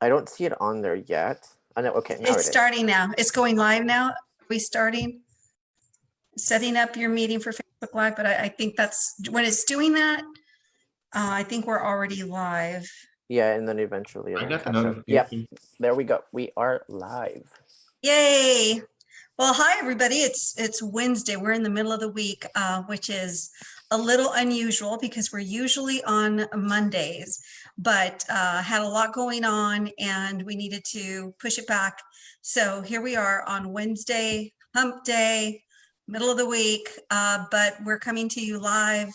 I don't see it on there yet. I know. Okay, now It's it is. starting now. It's going live now. Are we starting? Setting up your meeting for Facebook Live, but I think that's when it's doing that. I think we're already live. Yeah, and then eventually I it'll got the catch up. Yep, notification. there we go. We are live. Yay! Well, hi everybody. It's Wednesday. We're in the middle of the week, which is a little unusual because we're usually on Mondays, but had a lot going on and we needed to push it back. So here we are on Wednesday, hump day, middle of the week, but we're coming to you live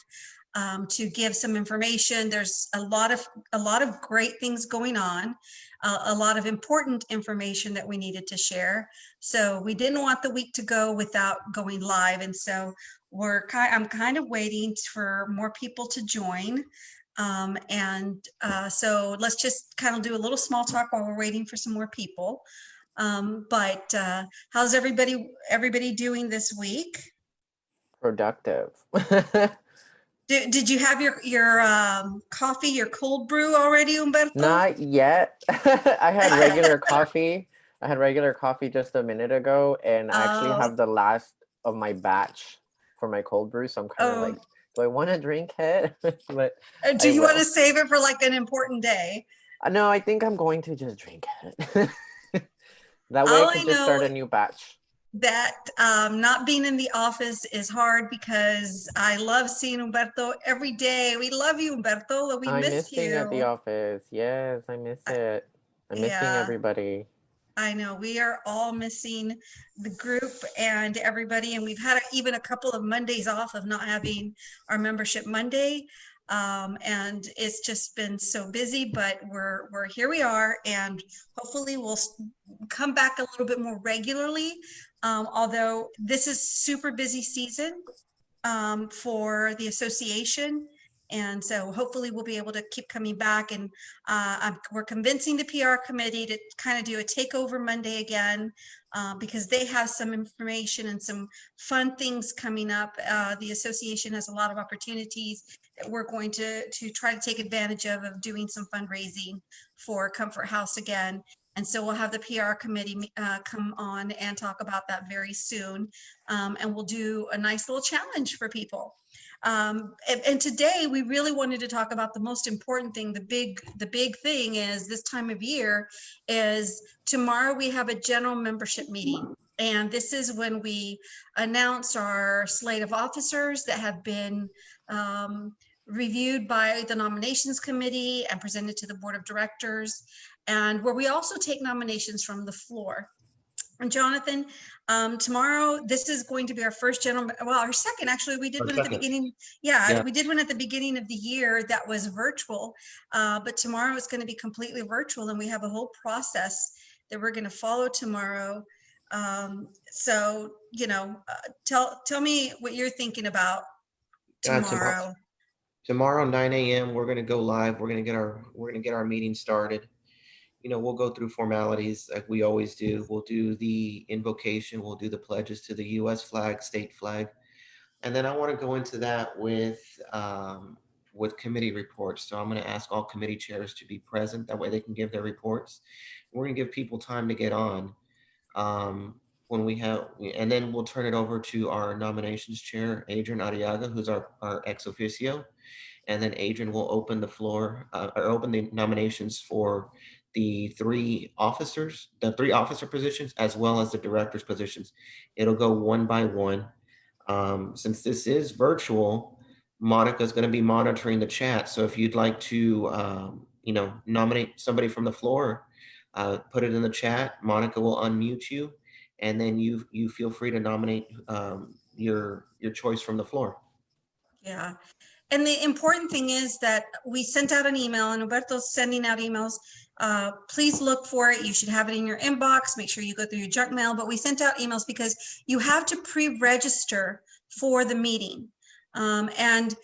to give some information. There's a lot of great things going on, a lot of important information that we needed to share. So we didn't want the week to go without going live, and so I'm kind of waiting for more people to join. So let's just kind of do a little small talk while we're waiting for some more people. How's everybody doing this week? Productive. Did you have your coffee, your cold brew already, Humberto? Not yet. I had regular coffee. I had regular coffee just a minute ago, and I actually have the last of my batch for my cold brew. So I'm kind of like, do I want to drink it? But do you want to save it for like an important day? No, I think I'm going to just drink it. That way I can just start a new batch. That not being in the office is hard because I love seeing Humberto every day. We love you, Humberto. We miss you. I'm missing at the office. Yes, I miss it. I'm missing everybody. I know we are all missing the group and everybody, and we've had even a couple of Mondays off of not having our membership Monday. And it's just been so busy, but we're here we are, and hopefully we'll come back a little bit more regularly. Although this is super busy season for the association. And so hopefully we'll be able to keep coming back, and we're convincing the PR committee to kind of do a takeover Monday again because they have some information and some fun things coming up. The association has a lot of opportunities that we're going to try to take advantage of doing some fundraising for Comfort House again. And so we'll have the PR committee come on and talk about that very soon. And we'll do a nice little challenge for people. And today we really wanted to talk about the most important thing. The big thing is this time of year is tomorrow we have a general membership meeting. And this is when we announce our slate of officers that have been reviewed by the nominations committee and presented to the board of directors, and where we also take nominations from the floor. And Jonathan, tomorrow, this is going to be our first our second, actually. We did one at the beginning. Yeah, we did one at the beginning of the year that was virtual, but tomorrow is going to be completely virtual, and we have a whole process that we're going to follow tomorrow. So, tell me what you're thinking about tomorrow. Tomorrow, 9 a.m. we're going to go live. We're going to get our meeting started. We'll go through formalities like we always do. We'll do the invocation. We'll do the pledges to the U.S. flag, state flag. And then I want to go into that with committee reports. So I'm going to ask all committee chairs to be present. That way they can give their reports. We're going to give people time to get on. And then we'll turn it over to our nominations chair, Adrian Arriaga, who's our ex officio. And then Adrian will open the floor, or open the nominations for the three officer positions, as well as the director's positions. It'll go one by one. Since this is virtual, Monica's going to be monitoring the chat. So if you'd like to, nominate somebody from the floor, put it in the chat. Monica will unmute you, and then you feel free to nominate your choice from the floor. Yeah. And the important thing is that we sent out an email, and Humberto's sending out emails. Please look for it. You should have it in your inbox. Make sure you go through your junk mail. But we sent out emails because you have to pre-register for the meeting. And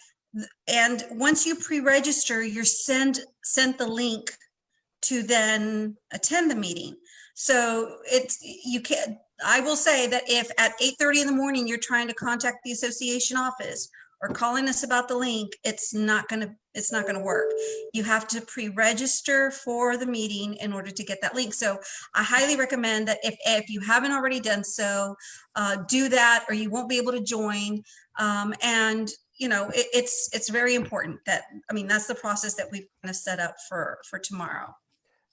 once you pre-register, you're sent the link to then attend the meeting. So I will say that if at 8:30 in the morning you're trying to contact the association office, or calling us about the link, it's not gonna work. You have to pre-register for the meeting in order to get that link. So I highly recommend that if you haven't already done so, do that, or you won't be able to join. And you know, it's very important that, I mean, that's the process that we've kind of set up for tomorrow.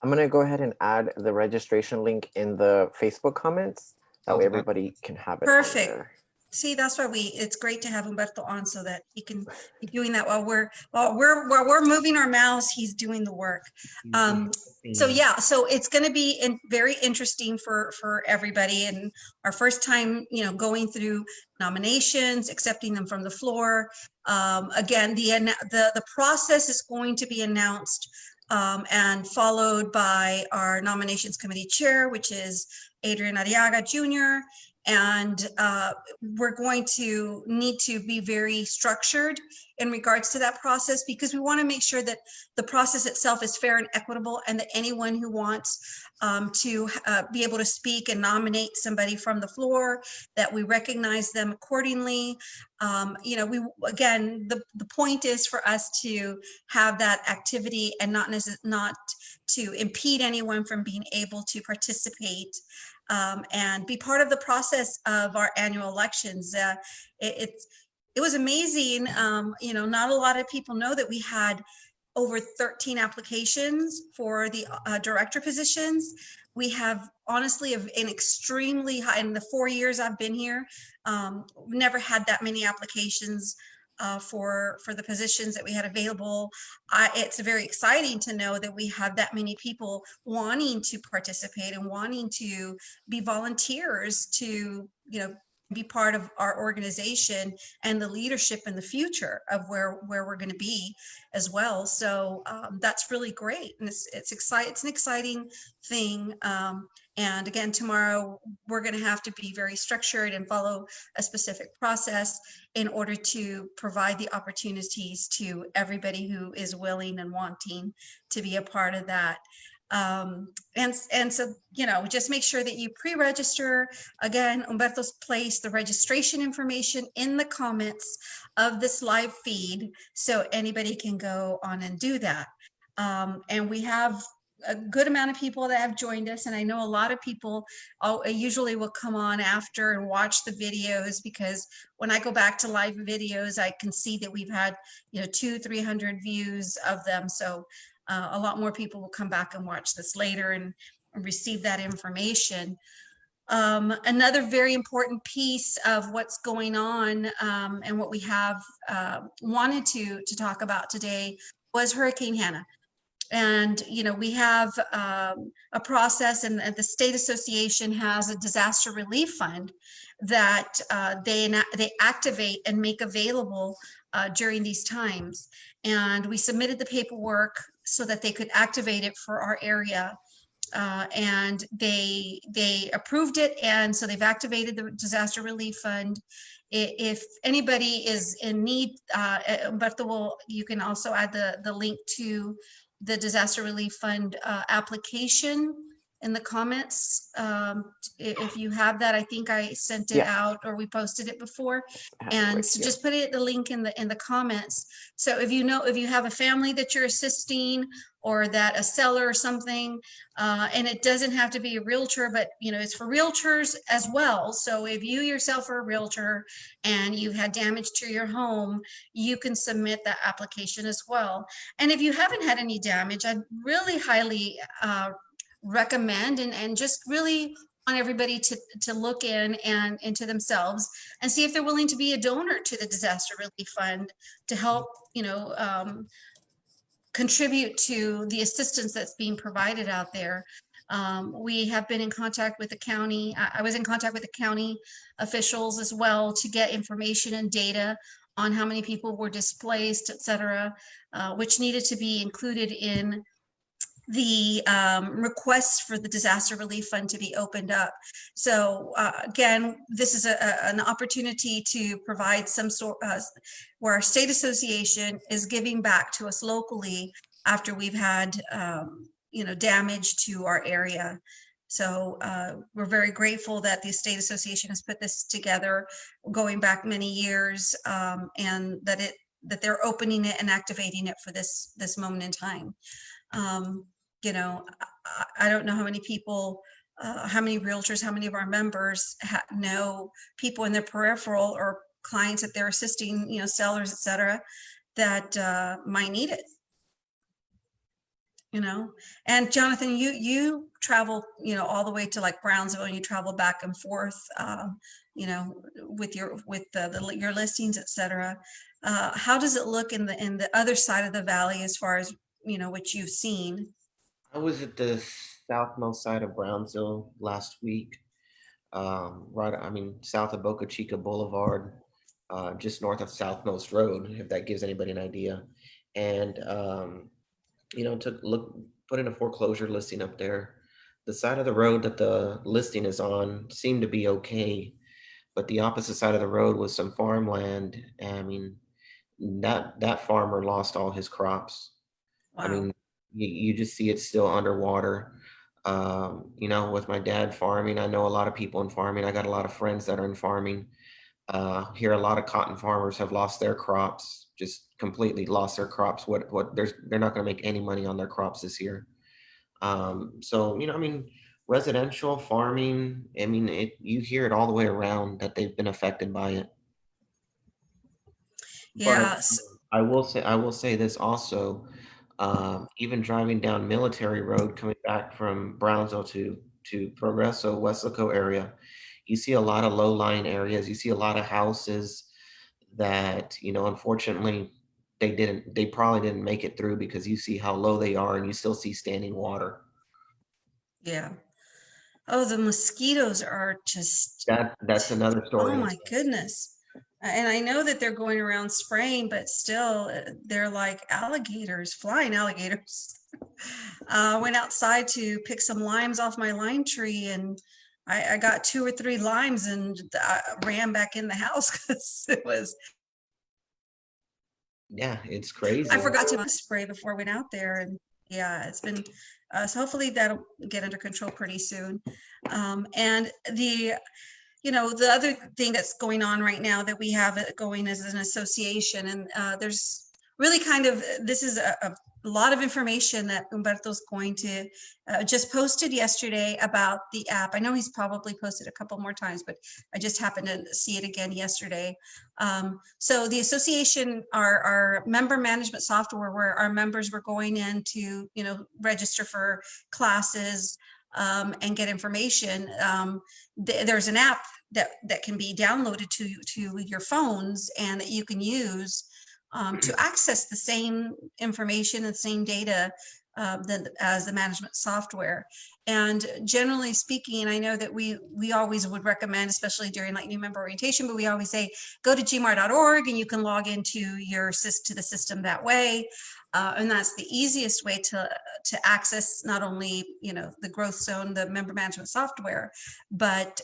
I'm gonna go ahead and add the registration link in the Facebook comments. That way Okay. everybody can have it. Perfect. On there. See, that's why it's great to have Humberto on, so that he can be doing that while we're moving our mouse, he's doing the work. So yeah, so it's going to be very interesting for everybody, and our first time, you know, going through nominations, accepting them from the floor. Again, the process is going to be announced and followed by our nominations committee chair, which is Adrian Arriaga Jr. And we're going to need to be very structured in regards to that process, because we want to make sure that the process itself is fair and equitable, and that anyone who wants to be able to speak and nominate somebody from the floor, that we recognize them accordingly. You know, again, the point is for us to have that activity and not to impede anyone from being able to participate and be part of the process of our annual elections. It was amazing. You know, not a lot of people know that we had over 13 applications for the director positions. We have honestly an extremely high, in the 4 years I've been here, never had that many applications for the positions that we had available. It's very exciting to know that we have that many people wanting to participate and wanting to be volunteers to, you know, be part of our organization and the leadership in the future of where we're going to be as well. So that's really great, and it's an exciting thing. And again, tomorrow we're going to have to be very structured and follow a specific process in order to provide the opportunities to everybody who is willing and wanting to be a part of that. And so, you know, just make sure that you pre-register. Again, Humberto's placed the registration information in the comments of this live feed, so anybody can go on and do that. And we have a good amount of people that have joined us, and I know a lot of people usually will come on after and watch the videos, because when I go back to live videos, I can see that we've had, you know, 200-300 views of them. So a lot more people will come back and watch this later and receive that information. Another very important piece of what's going on and what we have wanted to talk about today was Hurricane Hannah. And, you know, we have a process, and the state association has a disaster relief fund that they activate and make available during these times. And we submitted the paperwork so that they could activate it for our area. And they approved it, and so they've activated the disaster relief fund. If anybody is in need, Humberto you can also add the link to the disaster relief fund application in the comments. If you have that, I think I sent it out, or we posted it before. And so just put the link in the comments. So if you have a family that you're assisting, or that a seller or something, and it doesn't have to be a realtor, but you know, it's for realtors as well. So if you yourself are a realtor and you've had damage to your home, you can submit that application as well. And if you haven't had any damage, I'd really highly recommend and just really want everybody to look in and into themselves and see if they're willing to be a donor to the disaster relief fund to help, you know, contribute to the assistance that's being provided out there. We have been in contact with the county. I was in contact with the county officials as well to get information and data on how many people were displaced, et cetera, which needed to be included in the requests for the disaster relief fund to be opened up. So again, this is an opportunity to provide some sort where our state association is giving back to us locally after we've had you know, damage to our area. So we're very grateful that the Estate Association has put this together, going back many years, and that they're opening it and activating it for this moment in time. You know, I don't know how many people, how many realtors, how many of our members know people in their peripheral or clients that they're assisting, you know, sellers, et cetera, that might need it. You know, and Jonathan, you travel, you know, all the way to like Brownsville, and you travel back and forth, you know, with your your listings, et cetera. How does it look in the other side of the valley as far as, you know, what you've seen? I was at the southmost side of Brownsville last week, right, I mean, south of Boca Chica Boulevard, just north of Southmost Road, if that gives anybody an idea. And, you know, put in a foreclosure listing up there. The side of the road that the listing is on seemed to be okay, but the opposite side of the road was some farmland. I mean, that farmer lost all his crops. I Wow. mean, you just see it still underwater. You know, with my dad farming, I know a lot of people in farming. I got a lot of friends that are in farming. Here, a lot of cotton farmers have lost their crops, just completely lost their crops. They're not going to make any money on their crops this year. So, you know, I mean, residential farming, I mean, you hear it all the way around that they've been affected by it. But Yes. I will say this also. Even driving down Military Road, coming back from Brownsville to Progreso, Weslaco area, you see a lot of low-lying areas. You see a lot of houses that, you know, unfortunately, they probably didn't make it through because you see how low they are, and you still see standing water. Yeah. Oh, the mosquitoes are just, That's another oh story. my goodness. And I know that they're going around spraying, but still, they're like alligators, flying alligators. Went outside to pick some limes off my lime tree, and I got 2 or 3 limes and I ran back in the house because it was, Yeah, it's crazy. I forgot to spray before I went out there. And yeah, it's been, so hopefully that'll get under control pretty soon. And you know, the other thing that's going on right now that we have going as an association, and there's really kind of, this is a lot of information that Humberto's going to just posted yesterday about the app. I know he's probably posted a couple more times, but I just happened to see it again yesterday. So the association, our member management software, where our members were going in to, you know, register for classes and get information. There's an app that can be downloaded to your phones and that you can use to access the same information and same data as the management software. And generally speaking, I know that we always would recommend, especially during like new member orientation, but we always say go to gmar.org and you can log into the system that way. And that's the easiest way to access not only, you know, the growth zone, the member management software, but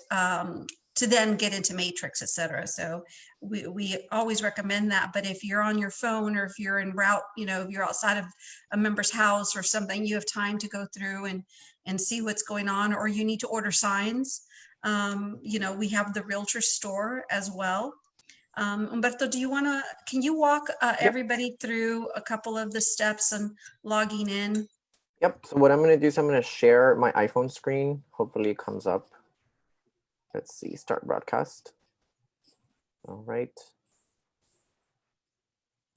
to then get into Matrix, et cetera. So we always recommend that. But if you're on your phone, or if you're en route, you know, if you're outside of a member's house or something, you have time to go through and see what's going on, or you need to order signs. You know, we have the Realtor store as well. Humberto, can you walk Yep. everybody through a couple of the steps on logging in? Yep. So what I'm going to do is I'm going to share my iPhone screen. Hopefully it comes up. Let's see, start broadcast. All right.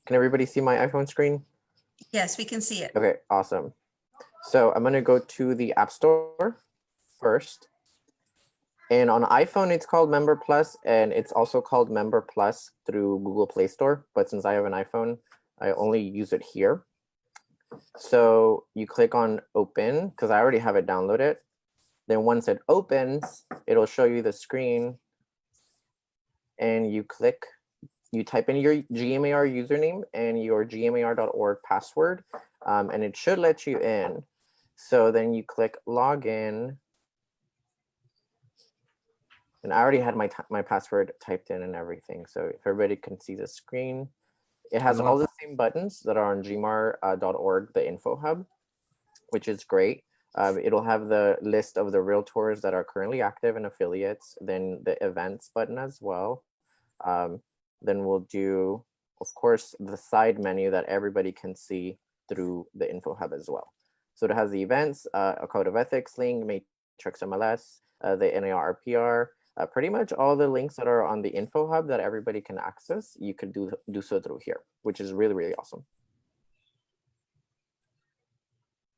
Can everybody see my iPhone screen? Yes, we can see it. Okay, awesome. So I'm going to go to the App Store first. And on iPhone, it's called Member Plus, and it's also called Member Plus through Google Play Store. But since I have an iPhone, I only use it here. So you click on Open, because I already have it downloaded. Then once it opens, it'll show you the screen. And you type in your GMAR username and your gmar.org password, and it should let you in. So then you click Login. And I already had my password typed in and everything. So if everybody can see the screen, it has all the same buttons that are on gmar.org, the info hub, which is great. It'll have the list of the realtors that are currently active and affiliates, then the events button as well. Then we'll do, of course, the side menu that everybody can see through the info hub as well. So it has the events, a code of ethics link, matrix MLS, the NARPR, pretty much all the links that are on the info hub that everybody can access, you could do so through here, which is really, really awesome.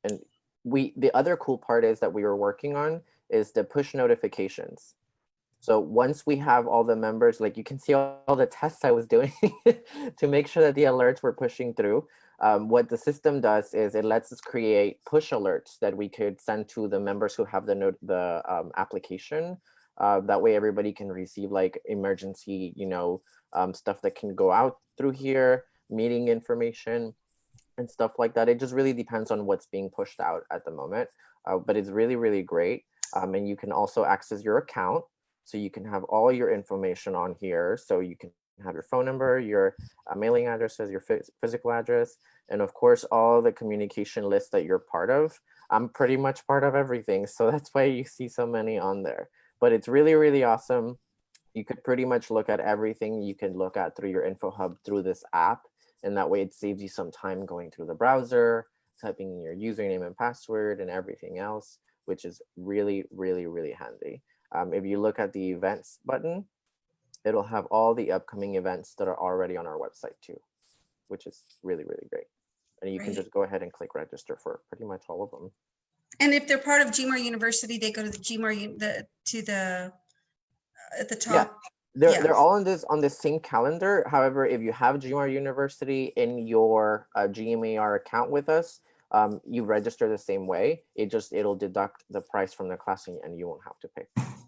And the other cool part is that we were working on is the push notifications. So once we have all the members, like you can see all the tests I was doing to make sure that the alerts were pushing through. What the system does is it lets us create push alerts that we could send to the members who have the application. That way everybody can receive like emergency, stuff that can go out through here, meeting information and stuff like that. It just really depends on what's being pushed out at the moment. But it's really, really great. And you can also access your account. So you can have all your information on here. So you can have your phone number, your mailing addresses, your physical address, and of course, all the communication lists that you're part of. I'm pretty much part of everything. So that's why you see so many on there. But it's really, really awesome. You could pretty much look at everything you can look at through your info hub through this app. And that way it saves you some time going through the browser, typing in your username and password and everything else, which is really, really, really handy. If you look at the events button, it'll have all the upcoming events that are already on our website too, which is really, really great. And you can just go ahead and click register for pretty much all of them. And if they're part of GMAR University, they go to the GMAR at the top. Yeah. They're all on this same calendar. However, if you have GMAR University in your GMAR account with us, you register the same way. It'll deduct the price from the class and you won't have to pay.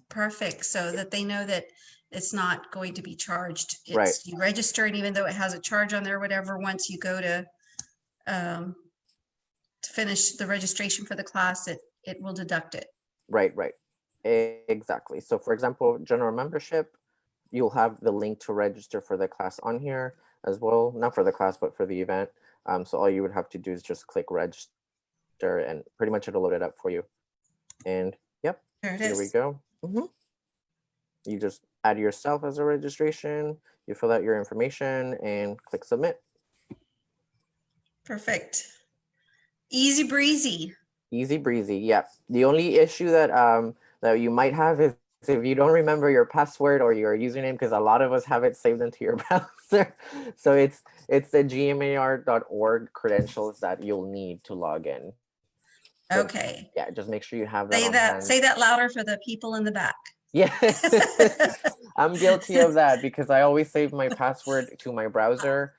Perfect. So that they know that it's not going to be charged. Right. You register, and even though it has a charge on there, whatever, once you go to finish the registration for the class, it will deduct it. Right. Exactly. So for example, general membership, you'll have the link to register for the class on here as well. Not for the class, but for the event. So all you would have to do is just click register and pretty much it'll load it up for you. And yep, here we go. You just add yourself as a registration, you fill out your information and click submit. Perfect. Easy breezy. Easy breezy. Yeah. The only issue that that you might have is if you don't remember your password or your username, because a lot of us have it saved into your browser. So it's the gmar.org credentials that you'll need to log in. So, okay. Yeah, just make sure you have that. Say that louder for the people in the back. Yeah. I'm guilty of that because I always save my password to my browser.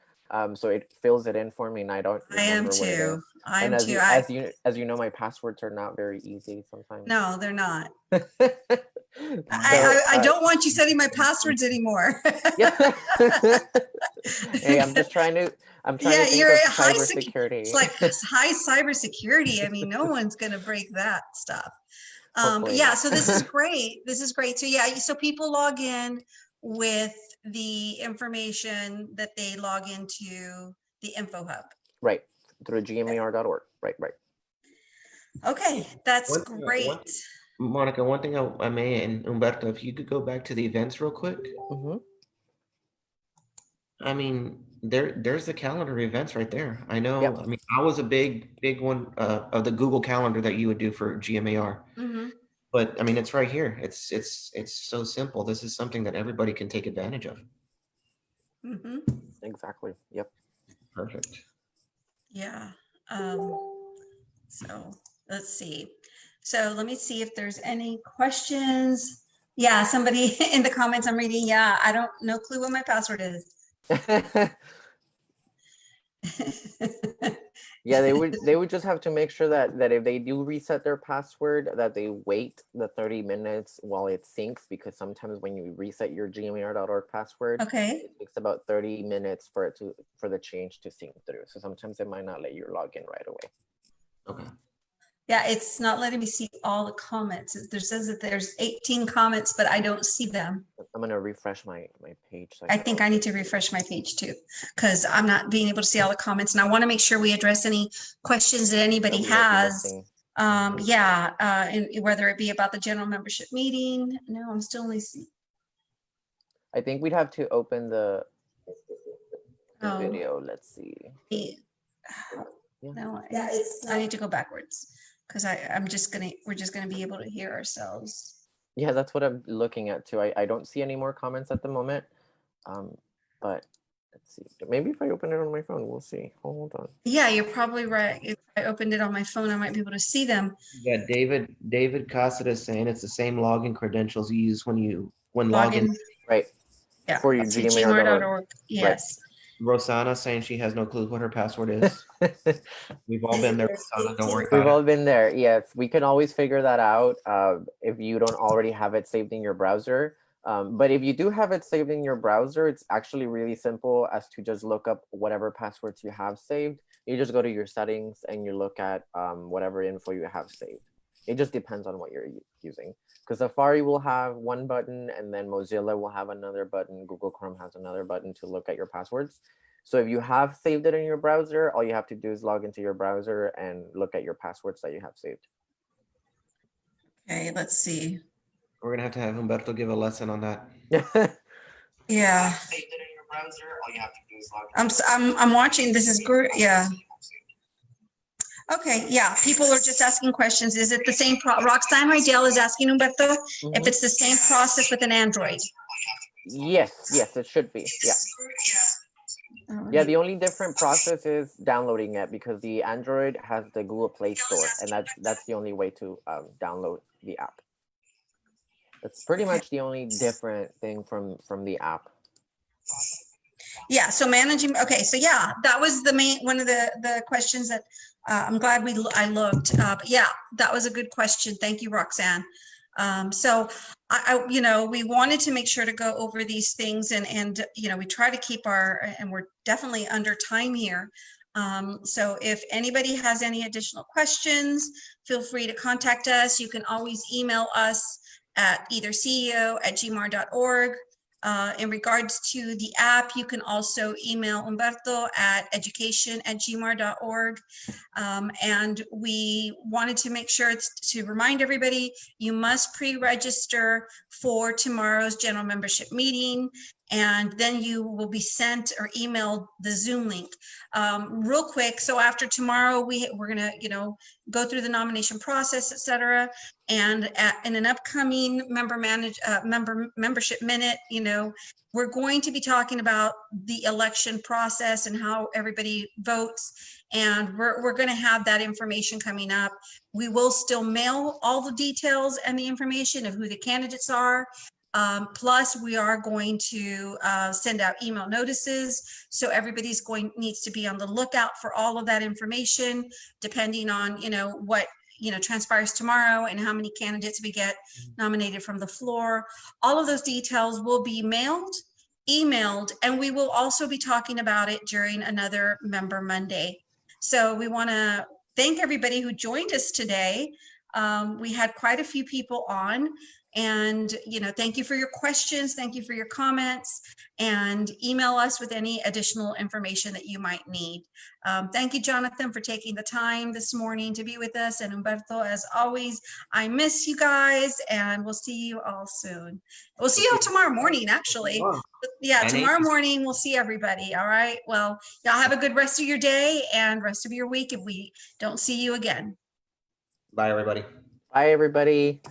So it fills it in for me and I don't remember what it is. I am too. As you know, my passwords are not very easy sometimes. No, they're not. I don't want you setting my passwords anymore. Yeah. Hey, I'm trying to think you're of high cybersecurity. It's like high cybersecurity. I mean, no one's going to break that stuff. But yeah, so this is great. This is great. So yeah, so people log in with the information that they log into the info hub. Right, through gmar.org. Right. Okay, that's great. Monica, one thing I may, and Humberto, if you could go back to the events real quick. I mean, there's the calendar of events right there. I know. Yep. I mean, I was a big one of the Google Calendar that you would do for GMAR. But I mean, it's right here. It's so simple. This is something that everybody can take advantage of. Exactly. Yep. Perfect. Yeah. So let's see. So let me see if there's any questions. Yeah, somebody in the comments I'm reading. Yeah, I don't no clue what my password is. Yeah, they would just have to make sure that if they do reset their password, that they wait the 30 minutes while it syncs, because sometimes when you reset your gmar.org password, it takes about 30 minutes for the change to sync through. So sometimes it might not let you log in right away. Okay. Yeah, it's not letting me see all the comments. There says that there's 18 comments, but I don't see them. I'm going to refresh my page. So I think I need to refresh my page too, because I'm not being able to see all the comments. And I want to make sure we address any questions that anybody has Yeah, and whether it be about the general membership meeting. No, I'm still only seeing. I think we'd have to open the Oh. video. Let's see. Yeah. No, I need to go backwards because we're just gonna be able to hear ourselves. Yeah, that's what I'm looking at too. I don't see any more comments at the moment. But let's see. Maybe if I open it on my phone, we'll see. Hold on. Yeah, you're probably right. If I opened it on my phone, I might be able to see them. Yeah, David Cossett is saying it's the same login credentials you use when logging. Right. Yeah. For your So GMAR.org. GMAR.org. Yes. Rosanna saying she has no clue what her password is. We've all been there, Rosanna. Don't worry We've about all it. been there. Yes, we can always figure that out if you don't already have it saved in your browser. But if you do have it saved in your browser, it's actually really simple as to just look up whatever passwords you have saved. You just go to your settings and you look at whatever info you have saved. It just depends on what you're using. Because Safari will have one button and then Mozilla will have another button. Google Chrome has another button to look at your passwords. So if you have saved it in your browser, all you have to do is log into your browser and look at your passwords that you have saved. Okay, let's see. We're gonna have to have Humberto give a lesson on that. Yeah. Saved it in your browser. All you have to do is log I'm watching. This is great. Yeah. Okay, yeah, people are just asking questions. Is it the same Roxanne Rydell is asking Humberto if it's the same process with an Android? Yes, it should be. Yeah. Yeah, the only different process is downloading it because the Android has the Google Play Store, and that's the only way to download the app. That's pretty much the only different thing from the app. Yeah, so managing, okay, so yeah, that was the main, one of the questions that I'm glad I looked. But yeah, that was a good question. Thank you, Roxanne. So you know, we wanted to make sure to go over these things and you know, we try to keep and we're definitely under time here. So if anybody has any additional questions, feel free to contact us. You can always email us at either ceo@gmar.org. In regards to the app, you can also email Humberto at education@gmar.org. And we wanted to make sure to remind everybody, you must pre-register for tomorrow's general membership meeting, and then you will be sent or emailed the Zoom link. Real quick, so after tomorrow, we're gonna, you know, go through the nomination process, etc. And in an upcoming membership minute, you know, we're going to be talking about the election process and how everybody votes. And we're going to have that information coming up. We will still mail all the details and the information of who the candidates are. Plus, we are going to send out email notices. So everybody's needs to be on the lookout for all of that information, depending on, you know, what, you know, transpires tomorrow and how many candidates we get nominated from the floor. All of those details will be mailed, emailed, and we will also be talking about it during another Member Monday. So we want to thank everybody who joined us today. We had quite a few people on, and, you know, thank you for your questions. Thank you for your comments, and email us with any additional information that you might need. Thank you, Jonathan, for taking the time this morning to be with us. And Humberto, as always, I miss you guys, and we'll see you all soon. We'll see you all tomorrow morning, actually. Yeah, tomorrow morning, we'll see everybody. All right. Well, y'all have a good rest of your day and rest of your week if we don't see you again. Bye, everybody. Bye, everybody.